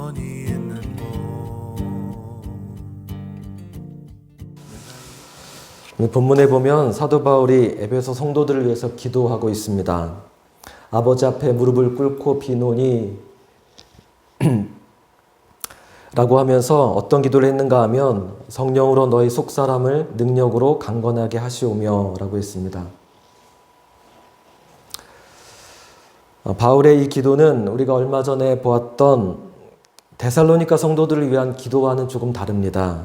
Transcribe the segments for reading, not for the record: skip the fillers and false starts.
영원히 있는 곳. 본문에 보면 사도 바울이 에베소 성도들을 위해서 기도하고 있습니다. 아버지 앞에 무릎을 꿇고 비노니 라고 하면서 어떤 기도를 했는가 하면 성령으로 너희 속사람을 능력으로 강건하게 하시오며 라고 했습니다. 바울의 이 기도는 우리가 얼마 전에 보았던 데살로니가 성도들을 위한 기도와는 조금 다릅니다.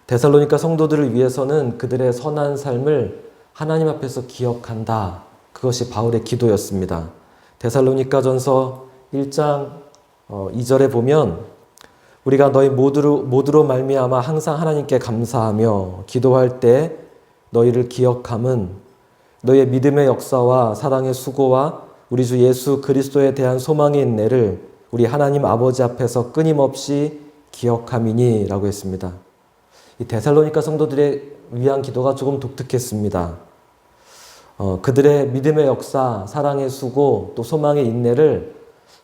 데살로니가 성도들을 위해서는 그들의 선한 삶을 하나님 앞에서 기억한다. 그것이 바울의 기도였습니다. 데살로니가전서 1장 2절에 보면 우리가 너희 모두로 말미암아 항상 하나님께 감사하며 기도할 때 너희를 기억함은 너희의 믿음의 역사와 사랑의 수고와 우리 주 예수 그리스도에 대한 소망의 인내를 우리 하나님 아버지 앞에서 끊임없이 기억함이니 라고 했습니다. 이 데살로니가 성도들에 위한 기도가 조금 독특했습니다. 그들의 믿음의 역사, 사랑의 수고, 또 소망의 인내를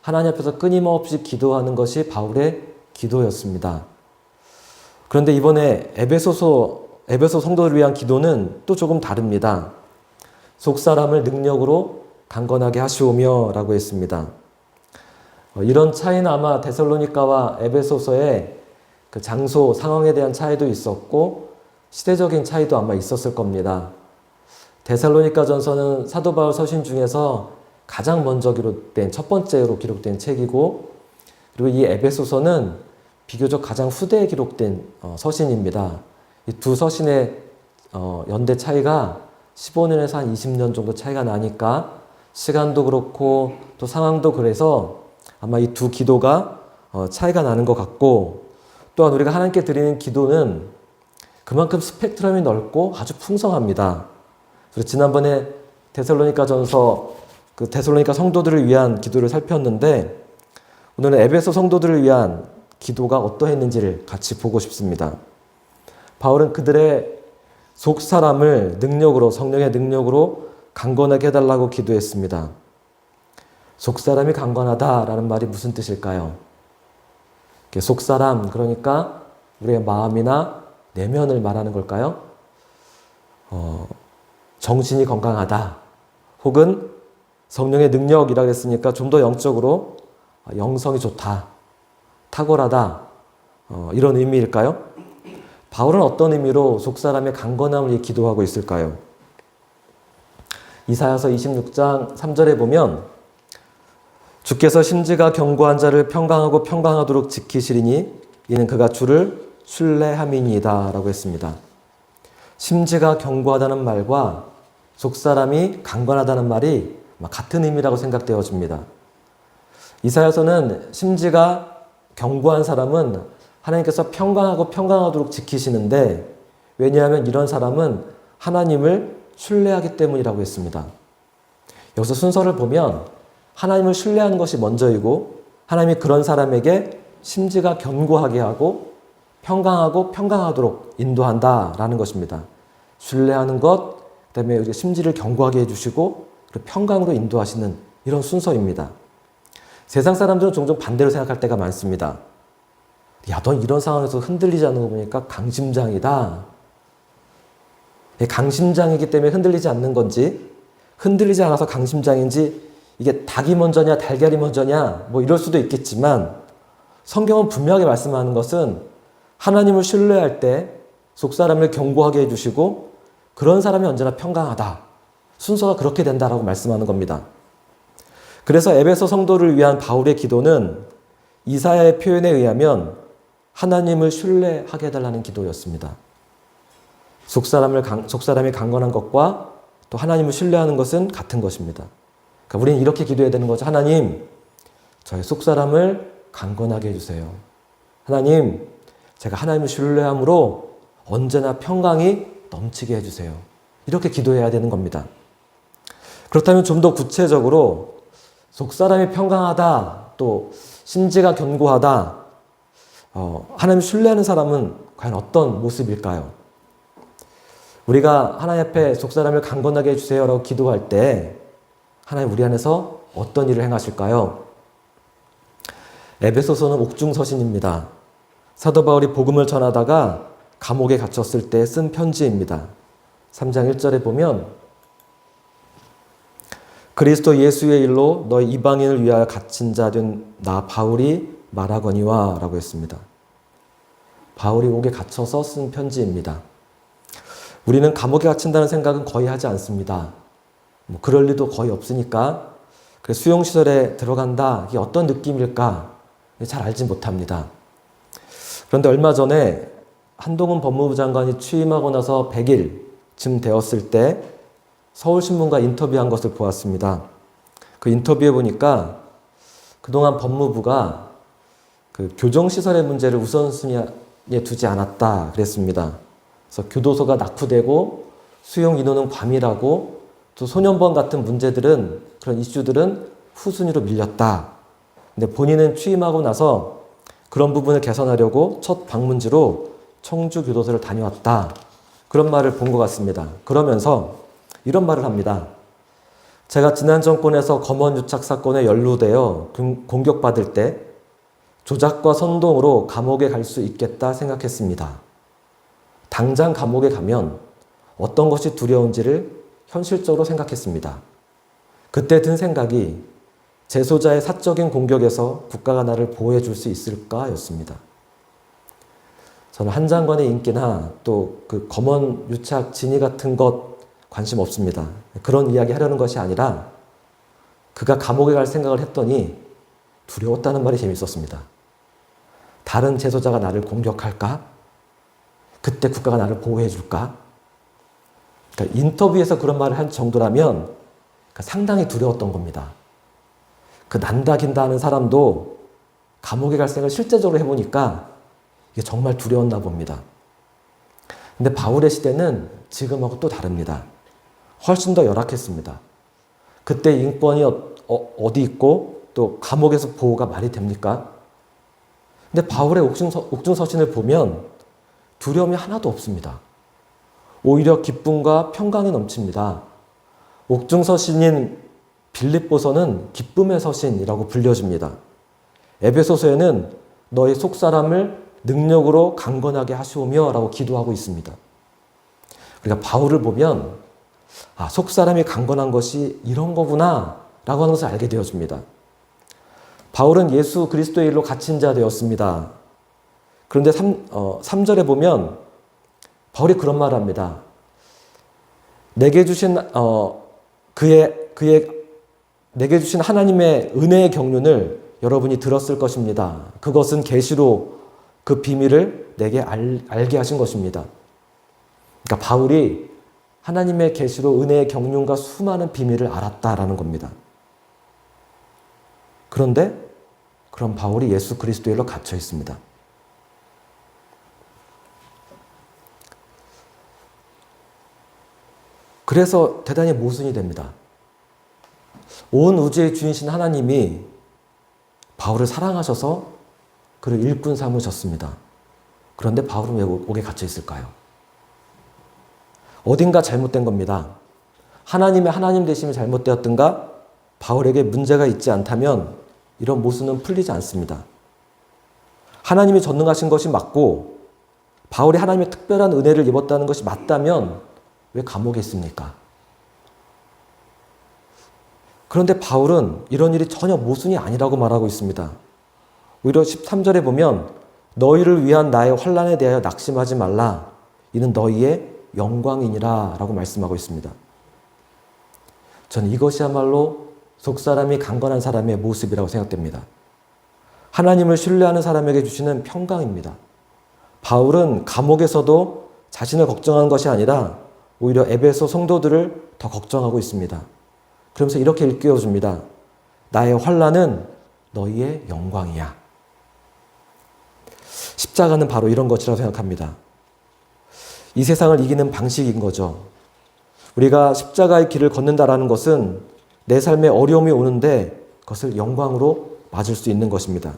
하나님 앞에서 끊임없이 기도하는 것이 바울의 기도였습니다. 그런데 이번에 에베소 성도들을 위한 기도는 또 조금 다릅니다. 속사람을 능력으로 강건하게 하시오며 라고 했습니다. 이런 차이는 아마 데살로니가와 에베소서의 그 장소, 상황에 대한 차이도 있었고 시대적인 차이도 아마 있었을 겁니다. 데살로니가 전서는 사도 바울 서신 중에서 가장 먼저 기록된, 첫 번째로 기록된 책이고, 그리고 이 에베소서는 비교적 가장 후대에 기록된 서신입니다. 이 두 서신의 연대 차이가 15년에서 한 20년 정도 차이가 나니까 시간도 그렇고 또 상황도 그래서 아마 이 두 기도가 차이가 나는 것 같고, 또한 우리가 하나님께 드리는 기도는 그만큼 스펙트럼이 넓고 아주 풍성합니다. 그래서 지난번에 데살로니가 전서 그 데살로니가 성도들을 위한 기도를 살폈는데 오늘은 에베소 성도들을 위한 기도가 어떠했는지를 같이 보고 싶습니다. 바울은 그들의 속사람을 능력으로, 성령의 능력으로 강건하게 해달라고 기도했습니다. 속사람이 강건하다라는 말이 무슨 뜻일까요? 속사람, 그러니까 우리의 마음이나 내면을 말하는 걸까요? 정신이 건강하다. 혹은 성령의 능력이라고 했으니까 좀 더 영적으로 영성이 좋다. 탁월하다. 이런 의미일까요? 바울은 어떤 의미로 속사람의 강건함을 위해 기도하고 있을까요? 이사야서 26장 3절에 보면 주께서 심지가 견고한 자를 평강하고 평강하도록 지키시리니 이는 그가 주를 신뢰함이니이다 라고 했습니다. 심지가 견고하다는 말과 속사람이 강건하다는 말이 같은 의미라고 생각되어집니다. 이사야서는 심지가 견고한 사람은 하나님께서 평강하고 평강하도록 지키시는데, 왜냐하면 이런 사람은 하나님을 신뢰하기 때문이라고 했습니다. 여기서 순서를 보면 하나님을 신뢰하는 것이 먼저이고 하나님이 그런 사람에게 심지가 견고하게 하고 평강하고 평강하도록 인도한다라는 것입니다. 신뢰하는 것, 그다음에 우리가 심지를 견고하게 해주시고 그리고 평강으로 인도하시는 이런 순서입니다. 세상 사람들은 종종 반대로 생각할 때가 많습니다. 야, 넌 이런 상황에서 흔들리지 않는 거 보니까 강심장이다. 강심장이기 때문에 흔들리지 않는 건지, 흔들리지 않아서 강심장인지, 이게 닭이 먼저냐 달걀이 먼저냐 뭐 이럴 수도 있겠지만 성경은 분명하게 말씀하는 것은 하나님을 신뢰할 때 속사람을 견고하게 해주시고 그런 사람이 언제나 평강하다. 순서가 그렇게 된다라고 말씀하는 겁니다. 그래서 에베소 성도를 위한 바울의 기도는 이사야의 표현에 의하면 하나님을 신뢰하게 해달라는 기도였습니다. 속사람이 강건한 것과 또 하나님을 신뢰하는 것은 같은 것입니다. 그러니까 우리는 이렇게 기도해야 되는 거죠. 하나님, 저의 속사람을 강건하게 해주세요. 하나님, 제가 하나님을 신뢰함으로 언제나 평강이 넘치게 해주세요. 이렇게 기도해야 되는 겁니다. 그렇다면 좀 더 구체적으로 속사람이 평강하다, 또 심지가 견고하다, 하나님을 신뢰하는 사람은 과연 어떤 모습일까요? 우리가 하나님 앞에 속사람을 강건하게 해주세요 라고 기도할 때 하나님 우리 안에서 어떤 일을 행하실까요? 에베소서는 옥중서신입니다. 사도 바울이 복음을 전하다가 감옥에 갇혔을 때 쓴 편지입니다. 3장 1절에 보면 그리스도 예수의 일로 너희 이방인을 위하여 갇힌 자 된 나 바울이 말하거니와 라고 했습니다. 바울이 옥에 갇혀서 쓴 편지입니다. 우리는 감옥에 갇힌다는 생각은 거의 하지 않습니다. 그럴 리도 거의 없으니까 수용시설에 들어간다. 이게 어떤 느낌일까? 잘 알지 못합니다. 그런데 얼마 전에 한동훈 법무부 장관이 취임하고 나서 100일쯤 되었을 때 서울신문과 인터뷰한 것을 보았습니다. 그 인터뷰에 보니까 그동안 법무부가 그 교정시설의 문제를 우선순위에 두지 않았다 그랬습니다. 그래서 교도소가 낙후되고 수용 인원은 과밀하고 또 소년범 같은 문제들은 그런 이슈들은 후순위로 밀렸다. 근데 본인은 취임하고 나서 그런 부분을 개선하려고 첫 방문지로 청주 교도소를 다녀왔다. 그런 말을 본 것 같습니다. 그러면서 이런 말을 합니다. 제가 지난 정권에서 검언 유착 사건에 연루되어 공격받을 때 조작과 선동으로 감옥에 갈 수 있겠다 생각했습니다. 당장 감옥에 가면 어떤 것이 두려운지를 현실적으로 생각했습니다. 그때 든 생각이 재소자의 사적인 공격에서 국가가 나를 보호해 줄 수 있을까 였습니다. 저는 한 장관의 인기나 또 그 검언 유착 진위 같은 것 관심 없습니다. 그런 이야기 하려는 것이 아니라 그가 감옥에 갈 생각을 했더니 두려웠다는 말이 재밌었습니다. 다른 재소자가 나를 공격할까? 그때 국가가 나를 보호해 줄까? 그러니까 인터뷰에서 그런 말을 한 정도라면 상당히 두려웠던 겁니다. 그 난다긴다 하는 사람도 감옥에 갈 생각을 실제적으로 해보니까 이게 정말 두려웠나 봅니다. 근데 바울의 시대는 지금하고 또 다릅니다. 훨씬 더 열악했습니다. 그때 인권이 어디 있고 또 감옥에서 보호가 말이 됩니까? 근데 바울의 옥중서신을 보면 두려움이 하나도 없습니다. 오히려 기쁨과 평강이 넘칩니다. 옥중서신인 빌립보서는 기쁨의 서신이라고 불려집니다. 에베소서에는 너희 속사람을 능력으로 강건하게 하시오며 라고 기도하고 있습니다. 우리가 바울을 보면 속사람이 강건한 것이 이런 거구나 라고 하는 것을 알게 되어집니다. 바울은 예수 그리스도의 일로 갇힌 자 되었습니다. 그런데 3절에 보면 바울이 그런 말을 합니다. 내게 주신 내게 주신 하나님의 은혜의 경륜을 여러분이 들었을 것입니다. 그것은 계시로 그 비밀을 내게 알게 하신 것입니다. 그러니까 바울이 하나님의 계시로 은혜의 경륜과 수많은 비밀을 알았다라는 겁니다. 그런데 그럼 바울이 예수 그리스도의 일로 갇혀 있습니다. 그래서 대단히 모순이 됩니다. 온 우주의 주인이신 하나님이 바울을 사랑하셔서 그를 일꾼 삼으셨습니다. 그런데 바울은 왜 옥에 갇혀 있을까요? 어딘가 잘못된 겁니다. 하나님의 하나님 되심이 잘못되었든가 바울에게 문제가 있지 않다면 이런 모순은 풀리지 않습니다. 하나님이 전능하신 것이 맞고 바울이 하나님의 특별한 은혜를 입었다는 것이 맞다면 왜 감옥에 있습니까? 그런데 바울은 이런 일이 전혀 모순이 아니라고 말하고 있습니다. 오히려 13절에 보면 너희를 위한 나의 환난에 대하여 낙심하지 말라. 이는 너희의 영광이니라 라고 말씀하고 있습니다. 저는 이것이야말로 속사람이 강건한 사람의 모습이라고 생각됩니다. 하나님을 신뢰하는 사람에게 주시는 평강입니다. 바울은 감옥에서도 자신을 걱정하는 것이 아니라 오히려 에베소 성도들을 더 걱정하고 있습니다. 그러면서 이렇게 일깨워줍니다. 나의 환난은 너희의 영광이야. 십자가는 바로 이런 것이라고 생각합니다. 이 세상을 이기는 방식인 거죠. 우리가 십자가의 길을 걷는다라는 것은 내 삶에 어려움이 오는데 그것을 영광으로 맞을 수 있는 것입니다.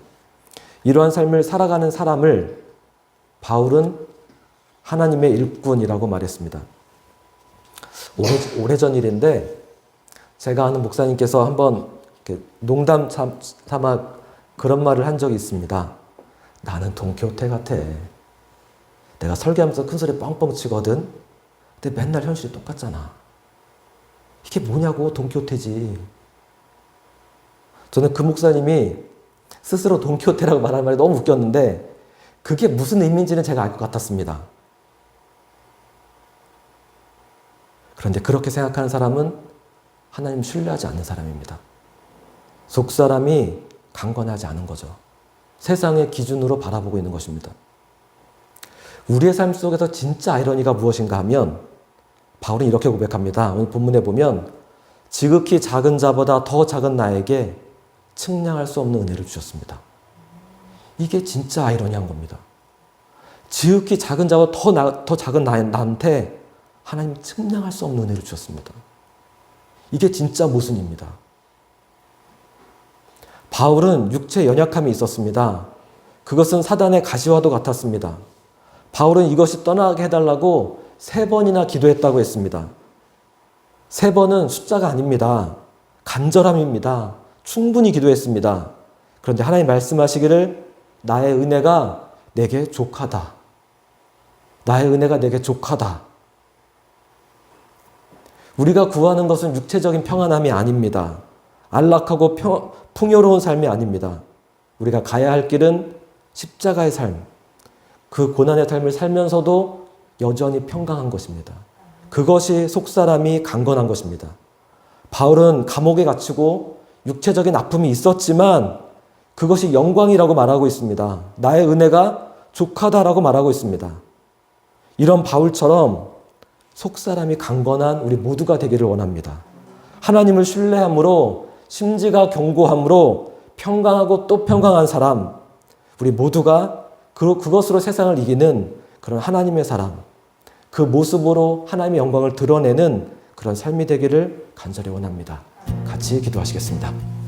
이러한 삶을 살아가는 사람을 바울은 하나님의 일꾼이라고 말했습니다. 오래전 일인데 제가 아는 목사님께서 한번 농담 삼아 그런 말을 한 적이 있습니다. 나는 돈키호테 같아. 내가 설교하면서 큰 소리 뻥뻥 치거든. 근데 맨날 현실이 똑같잖아. 이게 뭐냐고, 돈키호테지. 저는 그 목사님이 스스로 돈키호테라고 말하는 말이 너무 웃겼는데 그게 무슨 의미인지는 제가 알 것 같았습니다. 그런데 그렇게 생각하는 사람은 하나님 신뢰하지 않는 사람입니다. 속사람이 강건하지 않은 거죠. 세상의 기준으로 바라보고 있는 것입니다. 우리의 삶 속에서 진짜 아이러니가 무엇인가 하면 바울은 이렇게 고백합니다. 오늘 본문에 보면 지극히 작은 자보다 더 작은 나에게 측량할 수 없는 은혜를 주셨습니다. 이게 진짜 아이러니한 겁니다. 지극히 작은 자보다 더 작은 나한테 하나님 측량할 수 없는 은혜를 주셨습니다. 이게 진짜 모순입니다. 바울은 육체 연약함이 있었습니다. 그것은 사단의 가시화도 같았습니다. 바울은 이것이 떠나게 해달라고 3번이나 기도했다고 했습니다. 3번은 숫자가 아닙니다. 간절함입니다. 충분히 기도했습니다. 그런데 하나님 말씀하시기를 나의 은혜가 내게 족하다. 나의 은혜가 내게 족하다. 우리가 구하는 것은 육체적인 평안함이 아닙니다. 안락하고 풍요로운 삶이 아닙니다. 우리가 가야 할 길은 십자가의 삶, 그 고난의 삶을 살면서도 여전히 평강한 것입니다. 그것이 속사람이 강건한 것입니다. 바울은 감옥에 갇히고 육체적인 아픔이 있었지만 그것이 영광이라고 말하고 있습니다. 나의 은혜가 족하다라고 말하고 있습니다. 이런 바울처럼 속사람이 강건한 우리 모두가 되기를 원합니다. 하나님을 신뢰함으로 심지가 견고함으로 평강하고 또 평강한 사람, 우리 모두가 그것으로 세상을 이기는 그런 하나님의 사람, 그 모습으로 하나님의 영광을 드러내는 그런 삶이 되기를 간절히 원합니다. 같이 기도하시겠습니다.